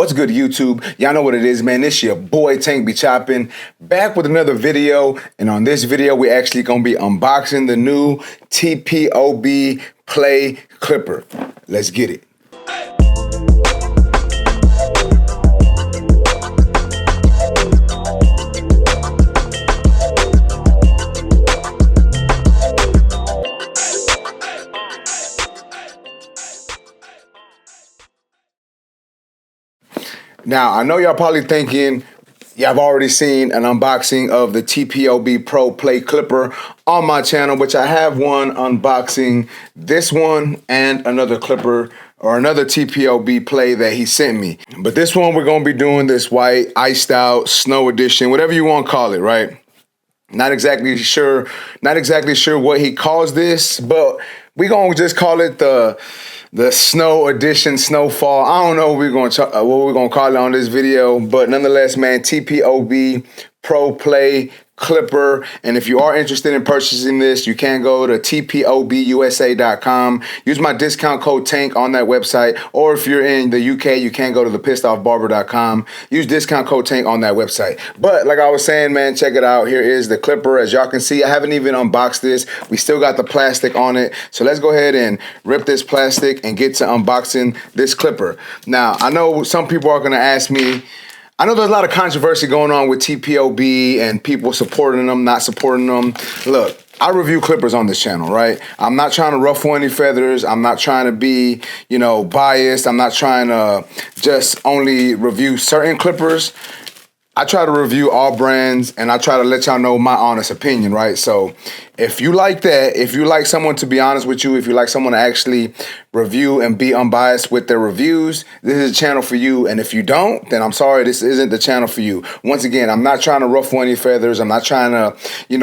What's good, YouTube? Y'all know what it is, man. This your boy Tank be chopping, back with another video. And on this video, we actually gonna be unboxing the new TPOB Play Clipper. Let's get it. Now, I know y'all probably thinking, y'all already seen an unboxing of the TPOB Pro Play Clipper on my channel, which I have one unboxing this one and another clipper or another TPOB Play that he sent me. But this one, we're gonna be doing this white, iced out, snow edition, whatever you want to call it, right? Not exactly sure what he calls this, but we're gonna just call it the snow edition, snowfall. I don't know what we're gonna call it on this video, but nonetheless, man, TPOB Pro Play Clipper. And if you are interested in purchasing this, you can go to tpobusa.com. Use my discount code TANK on that website. Or if you're in the UK, you can go to thepissedoffbarber.com. Use discount code TANK on that website. But like I was saying, man, check it out. Here is the clipper. As y'all can see, I haven't even unboxed this. We still got the plastic on it. So let's go ahead and rip this plastic and get to unboxing this clipper. Now, I know some people are gonna ask me, I know there's a lot of controversy going on with TPOB and people supporting them, not supporting them. Look, I review clippers on this channel, right? I'm not trying to ruffle any feathers. I'm not trying to be, biased. I'm not trying to just only review certain clippers. I try to review all brands and I try to let y'all know my honest opinion, right? So if you like that, if you like someone to be honest with you, if you like someone to actually review and be unbiased with their reviews, this is a channel for you. And if you don't, then I'm sorry, this isn't the channel for you. Once again, I'm not trying to ruffle any feathers. I'm not trying to,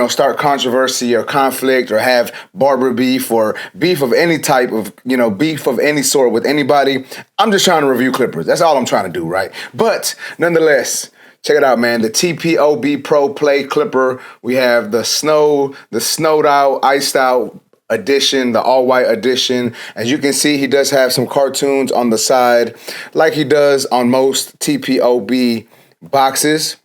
start controversy or conflict or have barber beef or beef of any type of, beef of any sort with anybody. I'm just trying to review clippers. That's all I'm trying to do, right? But nonetheless, check it out, man. The TPOB Pro Play Clipper. We have the snowed out, iced out edition, the all white edition. As you can see, he does have some cartoons on the side like he does on most TPOB boxes.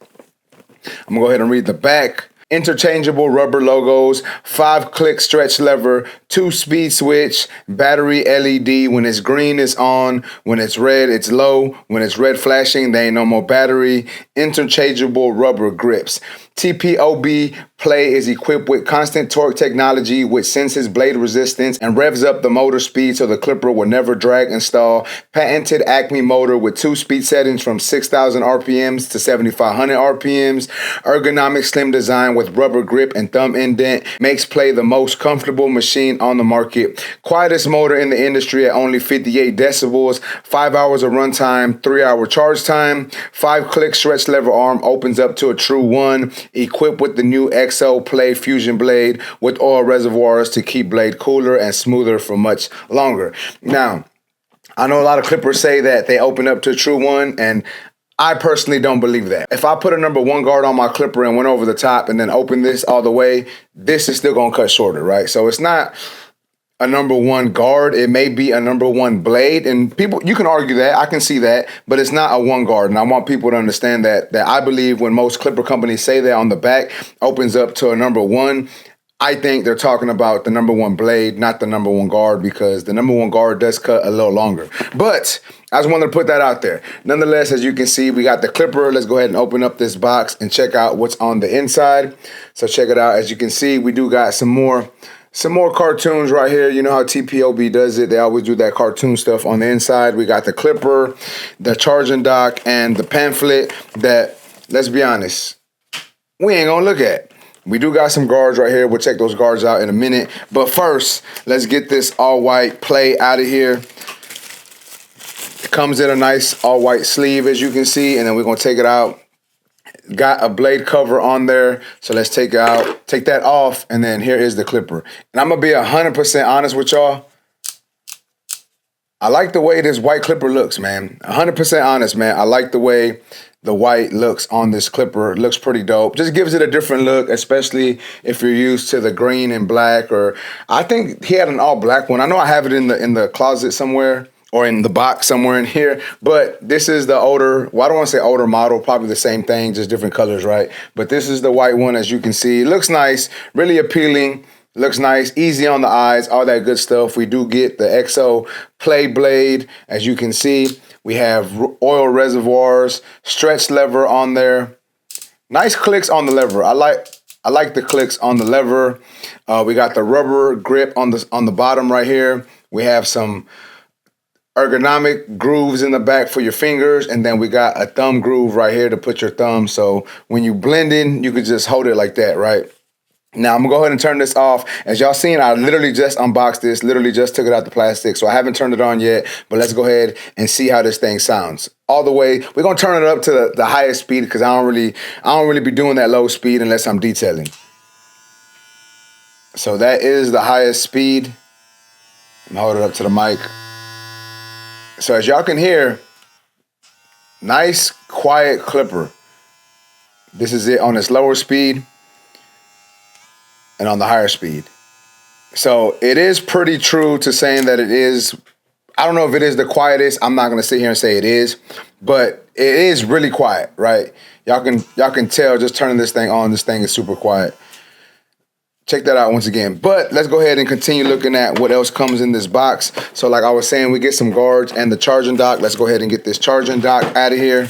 I'm gonna go ahead and read the back. Interchangeable rubber logos, 5-click stretch lever, 2-speed switch, battery LED. When it's green, it's on. When it's red, it's low. When it's red flashing, there ain't no more battery. Interchangeable rubber grips. TPOB Play is equipped with constant torque technology, which senses blade resistance and revs up the motor speed so the clipper will never drag and stall. Patented Acme motor with 2 speed settings from 6,000 RPMs to 7,500 RPMs. Ergonomic slim design with rubber grip and thumb indent makes Play the most comfortable machine on the market. Quietest motor in the industry at only 58 decibels. 5 hours of runtime, 3-hour charge time. 5-click stretch lever arm opens up to a true 1. Equipped with the new XO Play Fusion blade with oil reservoirs to keep blade cooler and smoother for much longer. Now, I know a lot of clippers say that they open up to a true 1, and I personally don't believe that. If I put a number 1 guard on my clipper and went over the top and then opened this all the way, this is still gonna cut shorter, right? So it's not a number 1 guard. It may be a number 1 blade, and people, you can argue that, I can see that, but it's not a 1 guard. And I want people to understand that I believe when most clipper companies say that on the back opens up to a number 1, I think they're talking about the number 1 blade, not the number 1 guard, because the number 1 guard does cut a little longer. But I just wanted to put that out there. Nonetheless, as you can see, we got the clipper. Let's go ahead and open up this box and check out what's on the inside. So check it out. As you can see, we do got some more cartoons right here. You know how TPOB does it. They always do that cartoon stuff on the inside. We got the clipper, the charging dock, and the pamphlet that, let's be honest, we ain't gonna look at. We do got some guards right here. We'll check those guards out in a minute. But first, let's get this all white Play out of here. It comes in a nice all white sleeve, as you can see, and then we're gonna take it out. Got a blade cover on there, so let's take that off, and then here is the clipper. And I'm gonna be 100% honest with y'all. I like the way this white clipper looks, man. 100% honest, man. I like the way the white looks on this clipper. It looks pretty dope. Just gives it a different look, especially if you're used to the green and black, or I think he had an all black one. I know I have it in the closet somewhere. or in the box somewhere in here. But this is the older, well, I don't want to say older model, probably the same thing, just different colors, right? But this is the white one, as you can see. It looks nice, really appealing. Looks nice, easy on the eyes, all that good stuff. We do get the XO Play blade, as you can see. We have oil reservoirs, stretch lever on there. Nice clicks on the lever. I like the clicks on the lever. We got the rubber grip on the bottom right here. We have some ergonomic grooves in the back for your fingers, and then we got a thumb groove right here to put your thumb. So when you blend in, you could just hold it like that, right? Now, I'm going to go ahead and turn this off. As y'all seen, I literally just unboxed this, literally just took it out the plastic, so I haven't turned it on yet, but let's go ahead and see how this thing sounds. All the way, we're going to turn it up to the highest speed because I don't really be doing that low speed unless I'm detailing. So that is the highest speed. I'm hold it up to the mic. So as y'all can hear, nice, quiet clipper. This is it on its lower speed and on the higher speed. So it is pretty true to saying that it is, I don't know if it is the quietest. I'm not gonna sit here and say it is, but it is really quiet, right? Y'all can tell just turning this thing on, this thing is super quiet. Check that out once again. But let's go ahead and continue looking at what else comes in this box. So like I was saying, we get some guards and the charging dock. Let's go ahead and get this charging dock out of here.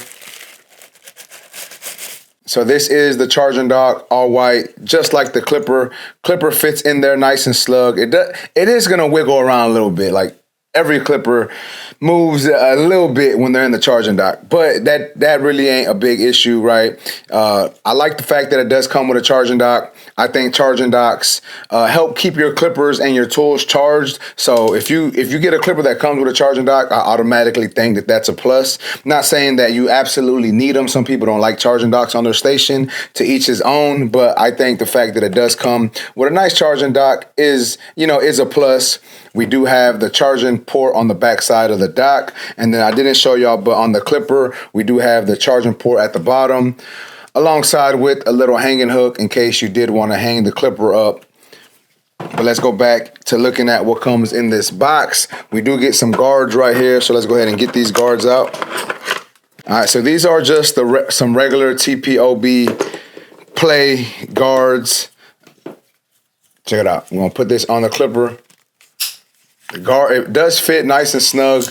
So this is the charging dock, all white, just like the clipper. Clipper fits in there nice and snug. It is gonna wiggle around a little bit, like every clipper moves a little bit when they're in the charging dock, but that really ain't a big issue, right? I like the fact that it does come with a charging dock. I think charging docks help keep your clippers and your tools charged. So if you get a clipper that comes with a charging dock, I automatically think that that's a plus. Not saying that you absolutely need them. Some people don't like charging docks on their station. To each his own, but I think the fact that it does come with a nice charging dock is a plus. We do have the charging port on the back side of the dock, and then I didn't show y'all, but on the clipper we do have the charging port at the bottom, alongside with a little hanging hook in case you did want to hang the clipper up. But let's go back to looking at what comes in this box. We do get some guards right here, so let's go ahead and get these guards out. All right, so these are just some regular TPOB Play guards. Check it out. We're gonna put this on the clipper. The guard, it does fit nice and snug.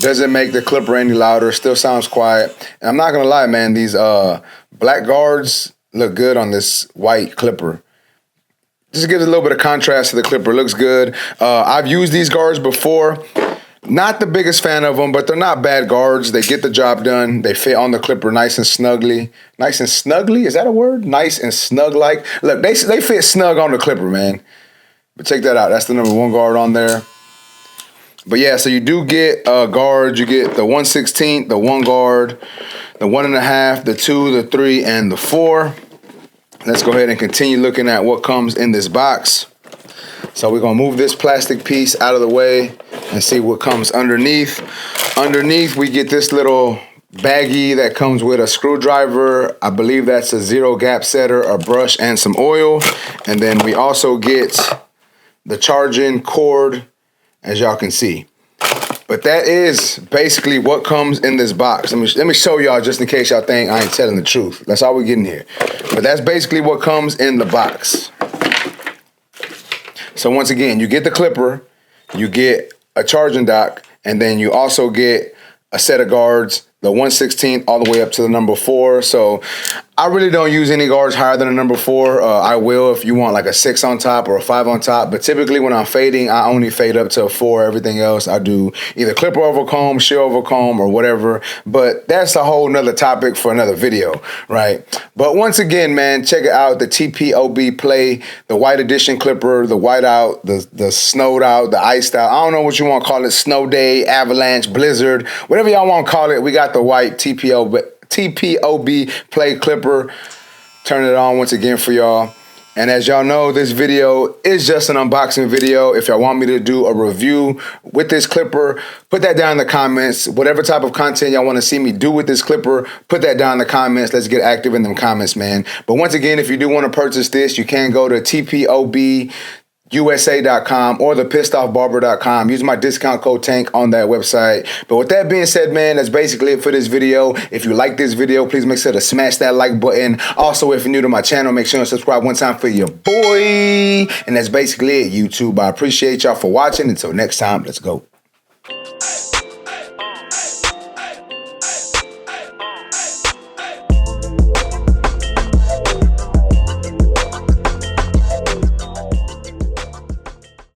Doesn't make the clipper any louder. Still sounds quiet. And I'm not gonna lie, man, these black guards look good on this white clipper. Just gives a little bit of contrast to the clipper. Looks good. I've used these guards before. Not the biggest fan of them, but they're not bad guards. They get the job done. They fit on the clipper nice and snugly. Nice and snugly? Is that a word? Nice and snug-like. Look, they fit snug on the clipper, man. But check that out. That's the #1 guard on there. But yeah, so you do get guards. You get the 1/16, the 1 guard, the 1.5, the 2, the 3, and the 4. Let's go ahead and continue looking at what comes in this box. So we're gonna move this plastic piece out of the way and see what comes underneath. Underneath, we get this little baggie that comes with a screwdriver. I believe that's a 0 gap setter, a brush, and some oil. And then we also get the charging cord, as y'all can see. But that is basically what comes in this box. Let me show y'all just in case y'all think I ain't telling the truth. That's all we're getting here. But that's basically what comes in the box. So once again, you get the clipper, you get a charging dock, and then you also get a set of guards, the 1/16 all the way up to the #4. So I really don't use any guards higher than a #4. I will if you want like a 6 on top or a 5 on top. But typically when I'm fading, I only fade up to a 4. Everything else I do either clipper over comb, shear over comb, or whatever. But that's a whole nother topic for another video, right? But once again, man, check it out. The TPOB Play, the white edition clipper, the white out, the snowed out, the iced out. I don't know what you want to call it. Snow day, avalanche, blizzard, whatever y'all want to call it. We got the white TPOB Play Clipper. Turn it on once again for y'all. And as y'all know, this video is just an unboxing video. If y'all want me to do a review with this clipper, put that down in the comments. Whatever type of content y'all want to see me do with this clipper, put that down in the comments. Let's get active in them comments, man. But once again, if you do want to purchase this, you can go to TPOB USA.com or the pissedoffbarber.com. Use my discount code TANK on that website. But with that being said, man, that's basically it for this video. If you like this video, please make sure to smash that like button. Also, if you're new to my channel, make sure to subscribe one time for your boy. And that's basically it, YouTube. I appreciate y'all for watching. Until next time, let's go.